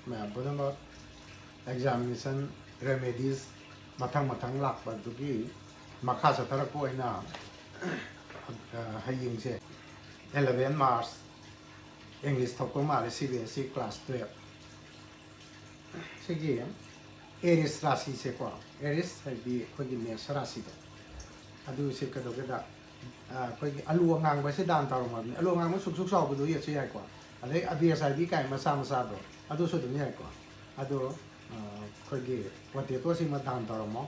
ꯃꯌꯥꯝ ꯄꯨꯝꯅꯃꯛ examination remedies ꯃꯊꯪ ꯂꯥꯛꯄꯗꯨꯒꯤ ꯃꯈꯥ ꯆꯠꯊꯔꯛꯄ ꯑꯣꯏꯅ ꯍꯌꯦꯡꯁꯦ 11 March English ꯊꯣꯛꯄ ꯃꯥꯜꯂꯦ CBSC class 12 ꯁꯤꯒꯤ Aries ꯔꯥꯁꯤꯁꯦꯀꯣ Aries ꯍꯥꯏꯗꯤ ꯑꯩꯈꯣꯏꯒꯤ ꯃꯦꯁ ꯔꯥꯁꯤꯗꯣ ꯑꯗꯨꯁꯦ ꯀꯩꯗꯧꯒꯦꯗ ꯑꯩꯈꯣꯏꯒꯤ ꯑꯂꯨ ꯑꯉꯥꯡꯕꯁꯦ ꯗꯥꯟ ꯇꯧꯔꯝꯃꯕꯅꯤ ꯑꯂꯨ ꯑꯉꯥꯡꯕ ꯁꯨꯛ ꯆꯥꯎꯕꯗꯨ ꯌꯦꯠꯁꯨ ꯌꯥꯏꯀꯣ ꯑꯗꯩ ꯑꯕꯦꯔ ꯁꯥꯏꯕꯤ ꯀꯥꯏ ꯃꯆꯥꯗꯣ ꯑꯗꯨꯁꯨ ꯑꯗꯨꯝ ꯌꯥꯏꯀꯣ ꯑꯗꯣ ꯑꯩꯈꯣꯏꯒꯤ ꯄꯣꯇꯦꯇꯣꯁꯤꯃ ꯗꯥꯟ ꯇꯧꯔꯝꯃꯣ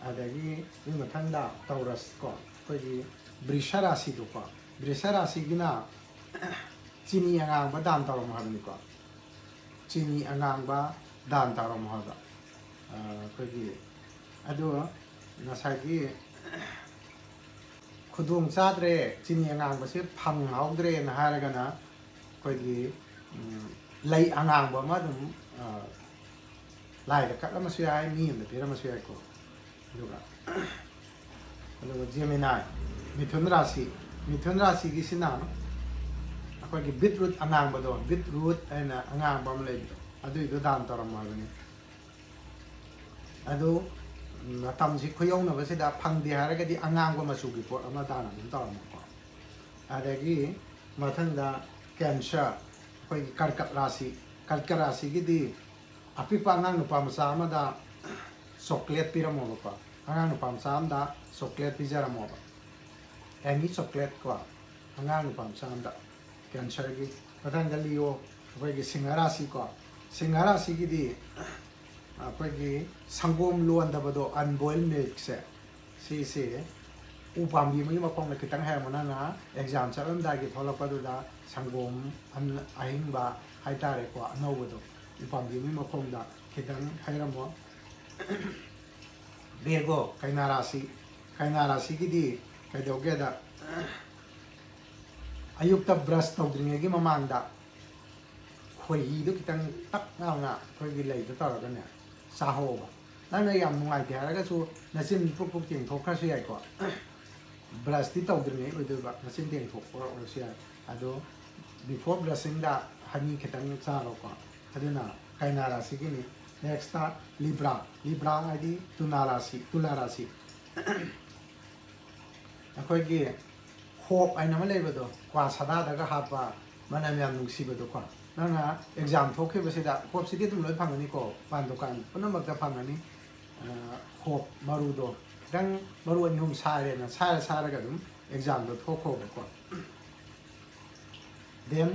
ꯑꯗꯒꯤ ꯃꯤ ꯃꯊꯪꯗ ꯇꯧꯔꯁ ꯀꯣ ꯑꯩꯈꯣꯏꯒꯤ ꯕ꯭ꯔꯤꯁꯥ ꯔꯥꯁꯤꯗꯣꯀꯣ ꯕ꯭ꯔꯤꯁꯥ ꯔꯥꯁꯤꯒꯤꯅ ꯆꯤꯅꯤ ꯑꯉꯥꯡꯕ ꯗꯥꯟ ꯇꯧꯔꯝꯃꯣ ꯍꯥꯏꯕꯅꯤꯀꯣ ꯆꯤꯅꯤ ꯑꯉꯥꯡꯕ ꯗꯥꯟ ꯇꯧꯔꯝꯃꯣ ꯍꯥꯏꯕ ꯑꯩꯈꯣꯏꯒꯤ ꯑꯗꯣ ꯉꯁꯥꯏꯒꯤ ꯈꯨꯗꯣꯡ ꯆꯥꯗ꯭ꯔꯦ ꯆꯤꯅꯤ ꯑꯉꯥꯡꯕꯁꯦ ꯐꯪꯍꯧꯗ꯭ꯔꯦꯅ ꯍꯥꯏꯔꯒꯅ ꯑꯩꯈꯣꯏꯒꯤ ꯂꯩ ꯑꯉꯥꯡꯕ ꯑꯃ ꯑꯗꯨꯝ ꯂꯥꯏꯗ ꯀꯠꯂꯝꯃꯁꯨ ꯌꯥꯏ ꯃꯤ ꯑꯃꯗ ꯄꯤꯔꯝꯃꯁꯨ ꯌꯥꯏꯀꯣ ꯑꯗꯨꯒ ꯖꯦꯃꯤꯅꯥꯏ ꯃꯤꯊꯨꯟ ꯔꯥꯁꯤꯒꯤꯁꯤꯅ ꯑꯩꯈꯣꯏꯒꯤ ꯕꯤꯠꯔꯨꯠ ꯑꯉꯥꯡꯕꯗꯣ ꯕꯤꯠꯔꯨꯠ ꯍꯥꯏꯅ ꯑꯉꯥꯡꯕ ꯑꯃ ꯂꯩꯕꯗꯣ ꯑꯗꯨꯏꯗꯣ ꯗꯥꯟ ꯇꯧꯔꯝꯃꯣ ꯍꯥꯏꯕꯅꯤ ꯑꯗꯨ ꯃꯇꯝꯁꯤ ꯈꯨꯌꯧꯅꯕꯁꯤꯗ ꯐꯪꯗꯦ ꯍꯥꯏꯔꯒꯗꯤ ꯑꯉꯥꯡꯕ ꯃꯆꯨꯒꯤ ꯄꯣꯠ ꯑꯃ ꯗꯥꯟ ꯑꯗꯨꯝ ꯇꯧꯔꯝꯃꯣꯀꯣ ꯑꯗꯒꯤ ꯃꯊꯪꯗ ꯀꯦꯟꯁꯔ ꯑꯩꯈꯣꯏꯒꯤ ꯀꯔꯀꯠ ꯔꯥꯁꯤꯒꯤꯗꯤ ꯑꯄꯤꯛꯄ ꯑꯉꯥꯡ ꯅꯨꯄꯥ ꯃꯆꯥ ꯑꯃꯗ ꯆꯣꯀ꯭ꯂꯦꯠ ꯄꯤꯔꯝꯃꯣꯕꯀꯣ ꯑꯉꯥꯡ ꯅꯨꯄꯥ ꯃꯆꯥ ꯑꯃꯗ ꯆꯣꯀ꯭ꯂꯦꯠ ꯄꯤꯖꯔꯝꯃꯣꯕ ꯑꯦꯅꯤ ꯆꯣꯀ꯭ꯂꯦꯠ ꯀꯣ ꯑꯉꯥꯡ ꯅꯨꯄꯥ ꯃꯆꯥ ꯑꯃꯗ ꯀꯦꯟꯁꯔꯒꯤ ꯃꯊꯪꯗ ꯂꯤꯌꯣ ꯑꯩꯈꯣꯏꯒꯤ ꯁꯤꯡꯍ ꯔꯥꯁꯤ ꯀꯣ ꯁꯤꯡꯍ ꯔꯥꯁꯤꯒꯤꯗꯤ ꯑꯩꯈꯣꯏꯒꯤ ꯁꯪꯒꯣꯝ ꯂꯣꯟꯗꯕꯗꯣ ꯑꯟꯕꯣꯏꯜ ꯃꯤꯜꯛꯁꯦ ꯁꯤꯁꯦ ꯎ ꯄꯥꯝꯕꯤ ꯑꯃꯒꯤ ꯃꯈꯣꯡꯗ ꯈꯤꯇꯪ ꯍꯩꯔꯝꯃꯣ ꯅꯪꯅ ꯑꯦꯛꯖꯥꯝ ꯆꯠꯂꯝꯗꯥꯏꯒꯤ ꯊꯣꯛꯂꯛꯄꯗꯨꯗ ꯁꯪꯒꯣꯝ ꯑꯍꯤꯡꯕ ꯍꯥꯏꯇꯥꯔꯦꯀꯣ ꯑꯅꯧꯕꯗꯣ ꯎ ꯄꯥꯝꯕꯤ ꯑꯃꯒꯤ ꯃꯈꯣꯡꯗ ꯈꯤꯇꯪ ꯍꯩꯔꯝꯃꯣ ꯚꯦꯔꯒꯣ ꯀꯩꯅꯥ ꯔꯥꯁꯤꯒꯤꯗꯤ ꯀꯩꯗꯧꯒꯦꯗ ꯑꯌꯨꯛꯇ ꯕ꯭ꯔꯁ ꯇꯧꯗ꯭ꯔꯤꯉꯩꯒꯤ ꯃꯃꯥꯡꯗ ꯈꯣꯏꯍꯤꯗꯨ ꯈꯤꯇꯪ ꯇꯛ ꯂꯥꯎꯅ ꯑꯩꯈꯣꯏꯒꯤ ꯂꯩꯗ ꯇꯧꯔꯒꯅꯦ ꯆꯥꯍꯧꯕ ꯅꯪꯅ ꯌꯥꯝ ꯅꯨꯡꯉꯥꯏꯇꯦ ꯍꯥꯏꯔꯒꯁꯨ ꯅꯆꯤꯟ ꯄꯨꯛ ꯇꯦꯡꯊꯣꯛꯈ꯭ꯔꯁꯨ ꯌꯥꯏꯀꯣ ꯕ꯭ꯔꯁꯇꯤ ꯇꯧꯗ꯭ꯔꯤꯉꯩ ꯑꯣꯏꯗꯣꯏꯕ ꯅꯆꯤꯟ ꯇꯦꯡꯊꯣꯛꯄ ꯑꯣꯏꯔꯁꯨ ꯌꯥꯏ ꯑꯗꯣ ꯕꯤꯐꯣꯔ ꯕ꯭ꯔꯁꯤꯡꯗ ꯍꯅꯤ ꯈꯤꯇꯪ ꯆꯥꯔꯣꯀꯣ ꯑꯗꯨꯅ ꯀꯩꯅꯥ ꯔꯥꯁꯤꯒꯤꯅꯤ ꯅꯦꯛꯁꯇ ꯂꯤꯕ꯭ꯔꯥ ꯍꯥꯏꯗꯤ ꯇꯨꯂꯥ ꯔꯥꯁꯤ ꯑꯩꯈꯣꯏꯒꯤ ꯍꯣꯞ ꯍꯥꯏꯅ ꯑꯃ ꯂꯩꯕꯗꯣ ꯀ꯭ꯋꯥ ꯁꯥꯗꯥꯗꯒ ꯍꯥꯞꯄ ꯃꯅꯝ ꯌꯥꯝ ꯅꯨꯡꯁꯤꯕꯗꯣꯀꯣ ꯅꯪꯅ ꯑꯦꯛꯖꯥꯝ ꯊꯣꯛꯈꯤꯕꯁꯤꯗ ꯍꯣꯞꯁꯤꯗꯤ ꯑꯗꯨꯝ ꯂꯣꯏ ꯐꯪꯒꯅꯤꯀꯣ ꯄꯥꯟ ꯗꯨꯀꯥꯟ ꯄꯨꯝꯅꯃꯛꯇ ꯐꯪꯒꯅꯤ ꯍꯣꯞ ꯃꯔꯨꯗꯣ ꯈꯤꯇꯪ ꯃꯔꯨ 2-3 ꯁꯥꯏꯔꯦꯅ ꯁꯥꯏꯔꯒ ꯑꯗꯨꯝ ꯑꯦꯛꯖꯥꯝꯗꯣ ꯊꯣꯛꯈꯣꯕꯀꯣ ꯗꯦꯟ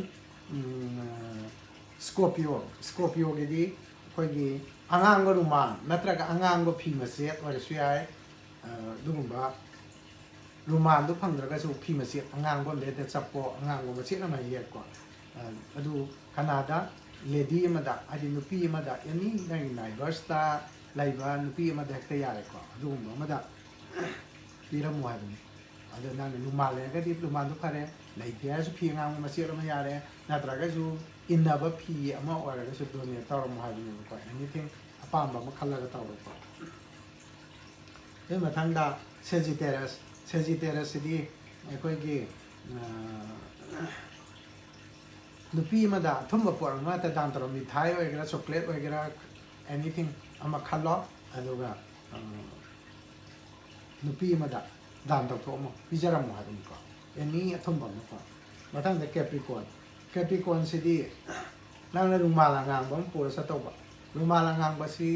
ꯁ꯭ꯀꯣꯔꯄꯤꯌꯣꯒꯤꯗꯤ ꯑꯩꯈꯣꯏꯒꯤ ꯑꯉꯥꯡꯕ ꯔꯨꯃꯥꯟ ꯅꯠꯇ꯭ꯔꯒ ꯑꯉꯥꯡꯕ ꯐꯤ ꯃꯆꯦꯠ ꯑꯣꯏꯔꯁꯨ ꯌꯥꯏ ꯑꯗꯨꯒꯨꯝꯕ ꯔꯨꯃꯥꯟꯗꯣ ꯐꯪꯗ꯭ꯔꯒꯁꯨ ꯐꯤ ꯃꯆꯦꯠ ꯑꯉꯥꯡꯕ ꯑꯃꯗ ꯆꯞꯄꯣ ꯑꯉꯥꯡꯕ ꯃꯆꯦꯠ ꯑꯃ ꯌꯦꯛꯀꯣ ꯑꯗꯨ ꯀꯅꯥꯗ ꯂꯦꯗꯤ ꯑꯃꯗ ꯍꯥꯏꯗꯤ ꯅꯨꯄꯤ ꯑꯃꯗ ꯑꯦꯅꯤ ꯅꯪꯒꯤ ꯅꯥꯏꯕꯔꯁꯇ ꯂꯩꯕ ꯅꯨꯄꯤ ꯑꯃꯗ ꯍꯦꯛꯇ ꯌꯥꯔꯦꯀꯣ ꯑꯗꯨꯒꯨꯝꯕ ꯑꯃꯗ ꯄꯤꯔꯝꯃꯣ ꯍꯥꯏꯕꯅꯤ ꯑꯗꯣ ꯅꯪꯅ ꯔꯨꯃꯥꯟ ꯂꯩꯔꯒꯗꯤ ꯔꯨꯃꯥꯟꯗꯣ ꯐꯔꯦ ꯂꯩꯇꯦ ꯍꯥꯏꯔꯁꯨ ꯐꯤ ꯑꯉꯥꯡꯕ ꯃꯆꯦꯠ ꯑꯃ ꯌꯥꯔꯦ ꯅꯠꯇ꯭ꯔꯒꯁꯨꯏꯟꯅꯕ ꯐꯤ ꯑꯃ ꯑꯣꯏꯔꯒꯁꯨ ꯗꯣꯅꯦꯠ ꯇꯧꯔꯝꯃꯣ ꯍꯥꯏꯕꯅꯦꯕꯀꯣ ꯑꯦꯅꯤꯊꯤꯡ ꯑꯄꯥꯝꯕ ꯑꯃ ꯈꯜꯂꯒ ꯇꯧꯔꯣꯀꯣ ꯑꯗꯨꯒꯤ ꯃꯊꯪꯗ ꯁꯦꯖꯤꯇꯦꯔꯁꯁꯤꯗꯤ ꯑꯩꯈꯣꯏꯒꯤ ꯅꯨꯄꯤ ꯑꯃꯗ ꯑꯊꯨꯝꯕ ꯄꯣꯠ ꯑꯃꯇ ꯗꯥꯟ ꯇꯧꯔꯣ ꯃꯤꯊꯥꯏ ꯑꯣꯏꯒꯦꯔꯥ ꯆꯣꯀ꯭ꯂꯦꯠ ꯑꯣꯏꯒꯦꯔꯥ ꯑꯦꯅꯤꯊꯤꯡ ꯑꯃ ꯈꯜꯂꯣ ꯑꯗꯨꯒ ꯅꯨꯄꯤ ꯑꯃꯗ ꯗꯥꯟ ꯇꯧꯊꯣꯛꯑꯝꯃꯣ ꯄꯤꯖꯔꯝꯃꯣ ꯍꯥꯏꯕꯅꯤꯀꯣ ꯑꯦꯅꯤ ꯑꯊꯨꯝꯕ ꯑꯃꯀꯣ ꯃꯊꯪꯗ ꯀꯦꯄ꯭ꯔꯤꯀꯣꯟꯁꯤꯗꯤ ꯅꯪꯅ ꯔꯨꯃꯥꯜ ꯑꯉꯥꯡꯕ ꯑꯃ ꯄꯨꯔ ꯆꯠꯇꯧꯕ ꯔꯨꯃꯥꯜ ꯑꯉꯥꯡꯕꯁꯤ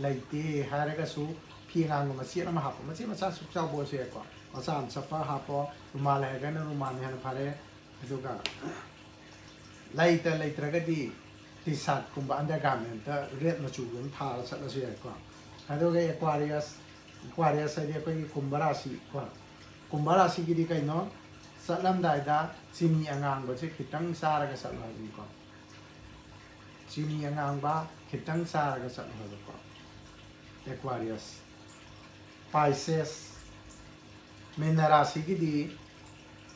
ꯂꯩꯇꯦ ꯍꯥꯏꯔꯒꯁꯨ ꯐꯤ ꯑꯉꯥꯡꯕ ꯃꯆꯦꯠ ꯑꯃ ꯍꯥꯞꯄꯣ ꯃꯆꯦꯠ ꯃꯆꯥ ꯁꯨꯛ ꯆꯥꯎꯕ ꯑꯣꯏꯔꯁꯨ ꯌꯥꯏꯀꯣ ꯃꯆꯥ ꯑꯃ ꯆꯞꯄ ꯍꯥꯞꯄꯣ ꯔꯨꯃꯥꯜ ꯂꯩꯔꯒꯅ ꯔꯨꯃꯥꯜ ꯍꯦꯟꯅ ꯐꯔꯦ ꯑꯗꯨꯒ ꯂꯩꯇ꯭ꯔꯒꯗꯤ ꯇꯤ ꯁꯥꯔꯠꯀꯨꯝꯕ ꯑꯟꯗꯔꯒꯥꯔꯃꯦꯟꯇ ꯔꯦꯠ ꯃꯆꯨꯒꯤ ꯑꯃ ꯊꯥꯔ ꯆꯠꯂꯁꯨ ꯌꯥꯏꯀꯣ ꯑꯗꯨꯒ ꯑꯦꯀ꯭ꯋꯥꯔꯤꯌꯁ ꯍꯥꯏꯗꯤ ꯑꯩꯈꯣꯏꯒꯤ ꯀꯨꯝꯚ ꯔꯥꯁꯤ ꯀꯣ ꯀꯨꯝꯚ ꯔꯥꯁꯤꯒꯤꯗꯤ ꯀꯩꯅꯣ ꯆꯠꯂꯝꯗꯥꯏꯗ ꯆꯤꯅꯤ ꯑꯉꯥꯡꯕꯁꯦ ꯈꯤꯇꯪ ꯆꯥꯔꯒ ꯆꯠꯂꯣ ꯍꯥꯏꯕꯅꯤꯀꯣ ꯆꯤꯅꯤ ꯑꯉꯥꯡꯕ ꯈꯤꯇꯪ ꯆꯥꯔꯒ ꯆꯠꯂꯣ ꯍꯥꯏꯕꯀꯣ ꯑꯦꯀ꯭ꯋꯥꯔꯤꯌꯁ ꯄꯥꯏꯁꯦꯁ ꯃꯤꯅ ꯔꯥꯁꯤꯒꯤꯗꯤ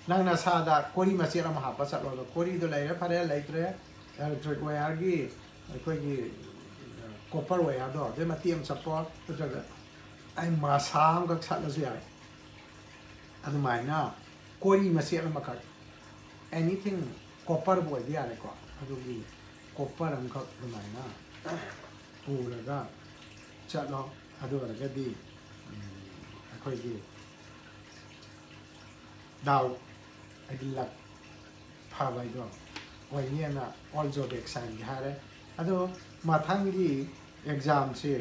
ꯅꯪ ꯅꯁꯥꯗ ꯀꯣꯔꯤ ꯃꯆꯦꯠ ꯑꯃ ꯍꯥꯞꯄ ꯆꯠꯂꯣ ꯀꯣꯔꯤꯗꯣ ꯂꯩꯔꯦ ꯐꯔꯦ ꯂꯩꯇ꯭ꯔꯦ ꯑꯦꯂꯦꯛꯇ꯭ꯔꯤꯛ ꯋꯥꯌꯔꯒꯤ ꯑꯩꯈꯣꯏꯒꯤ ꯀꯣꯄꯔ ꯋꯥꯌꯔꯗꯣ ꯑꯗꯨꯏ ꯃꯇꯦꯛ ꯑꯃ ꯆꯠꯄꯣ ꯅꯠꯇ꯭ꯔꯒ ꯑꯩ ꯃꯁꯥ ꯑꯃꯈꯛ ꯁꯠꯂꯁꯨ ꯌꯥꯏ ꯑꯗꯨꯃꯥꯏꯅ ꯀꯣꯔꯤ ꯃꯆꯦꯠ ꯑꯃꯈꯛ ꯑꯦꯅꯤꯊꯤꯡ ꯀꯣꯄꯔꯕꯨ ꯑꯣꯏꯕ ꯌꯥꯔꯦꯀꯣ ꯑꯗꯨꯒꯤ ꯀꯣꯄꯔ ꯑꯃꯈꯛ ꯑꯗꯨꯃꯥꯏꯅ ꯄꯨꯔꯒ ꯆꯠꯂꯣ ꯑꯗꯨ ꯑꯣꯏꯔꯒꯗꯤ ꯑꯩꯈꯣꯏꯒꯤ ꯗꯥꯎ ꯍꯥꯏꯗꯤ ꯂꯛ ꯐꯕ ꯍꯥꯏꯗꯣ ꯑꯣꯏꯅꯤꯅ ꯑꯣꯜ ꯖꯣꯕ ꯑꯦꯛꯁꯥꯏꯟꯒꯤ ꯍꯥꯏꯔꯦ ꯑꯗꯣ ꯃꯊꯪꯒꯤ ꯑꯦꯛꯖꯥꯝꯁꯦ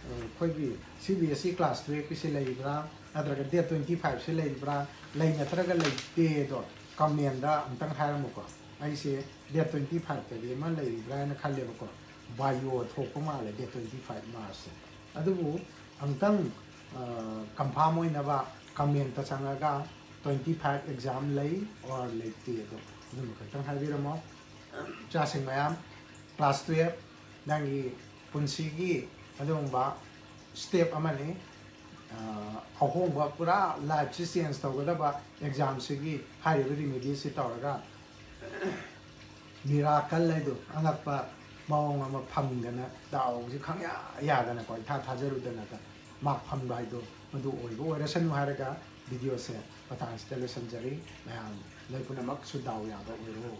ꯑꯩꯈꯣꯏꯒꯤ CBSC ꯀ꯭ꯂꯥꯁ 12ꯀꯤꯁꯤ ꯂꯩꯕ꯭ꯔꯥ ꯅꯠꯇ꯭ꯔꯒ ꯗꯦꯠ 25ꯁꯤ ꯂꯩꯕ꯭ꯔꯥ ꯂꯩ ꯅꯠꯇ꯭ꯔꯒ ꯂꯩꯇꯦꯗꯣ ꯀꯃꯦꯟꯗ ꯑꯝꯇꯪ ꯍꯥꯏꯔꯝꯃꯨꯀꯣ ꯑꯩꯁꯦ ꯗꯦꯠ 25ꯇꯗꯤ ꯑꯃ ꯂꯩꯕ꯭ꯔꯥ ꯍꯥꯏꯅ ꯈꯜꯂꯦꯕꯀꯣ ꯕꯥꯏꯑꯣ ꯊꯣꯛꯄ ꯃꯥꯜꯂꯦ ꯗꯦꯠ 25 ꯃꯥꯔꯆꯁꯦ ꯑꯗꯨꯕꯨ ꯑꯝꯇꯪ ꯀꯟꯐꯥꯔꯝ ꯑꯣꯏꯅꯕ ꯀꯃꯦꯟꯇ ꯆꯪꯉꯒ 25 ꯑꯦꯛꯖꯥꯝ ꯂꯩ ꯑꯣꯔ ꯂꯩꯇꯦ ꯑꯗꯣ ꯑꯗꯨꯝꯕ ꯈꯛꯇꯪ ꯍꯥꯏꯕꯤꯔꯝꯃꯣ ꯏꯆꯥꯁꯤꯡ ꯃꯌꯥꯝ ꯀ꯭ꯂꯥꯁ 12 ꯅꯪꯒꯤ ꯄꯨꯟꯁꯤꯒꯤ ꯑꯗꯨꯒꯨꯝꯕ ꯁ꯭ꯇꯦꯞ ꯑꯃꯅꯤ ꯑꯍꯣꯡꯕ ꯄꯨꯔꯥ ꯂꯥꯏꯐꯁꯤ ꯆꯦꯟꯖ ꯇꯧꯒꯗꯕ ꯑꯦꯛꯖꯥꯝꯁꯤꯒꯤ ꯍꯥꯏꯔꯤꯕ ꯔꯤꯃꯦꯗꯤꯁꯤ ꯇꯧꯔꯒ ꯃꯤꯔꯥꯀꯜ ꯍꯥꯏꯗꯣ ꯑꯉꯛꯄ ꯃꯑꯣꯡ ꯑꯃ ꯐꯪꯗꯅ ꯗꯥꯎꯁꯤ ꯈꯪꯌꯥ ꯌꯥꯗꯅꯀꯣ ꯏꯊꯥ ꯊꯥꯖꯔꯨꯗꯅꯀ ꯃꯥꯛ ꯐꯪꯕ ꯍꯥꯏꯗꯣ ꯃꯗꯨ ꯑꯣꯏꯕ ꯑꯣꯏꯔꯁꯅꯨ ꯍꯥꯏꯔꯒ ꯚꯤꯗꯤꯑꯣꯁꯦ ꯃꯇꯥꯡꯁꯤꯗ ꯂꯣꯏꯁꯤꯟꯖꯔꯤ ꯃꯌꯥꯝ ꯅꯣꯏ ꯄꯨꯝꯅꯃꯛꯁꯨ ꯗꯥꯎ ꯌꯥꯕ ꯑꯣꯏꯔꯣ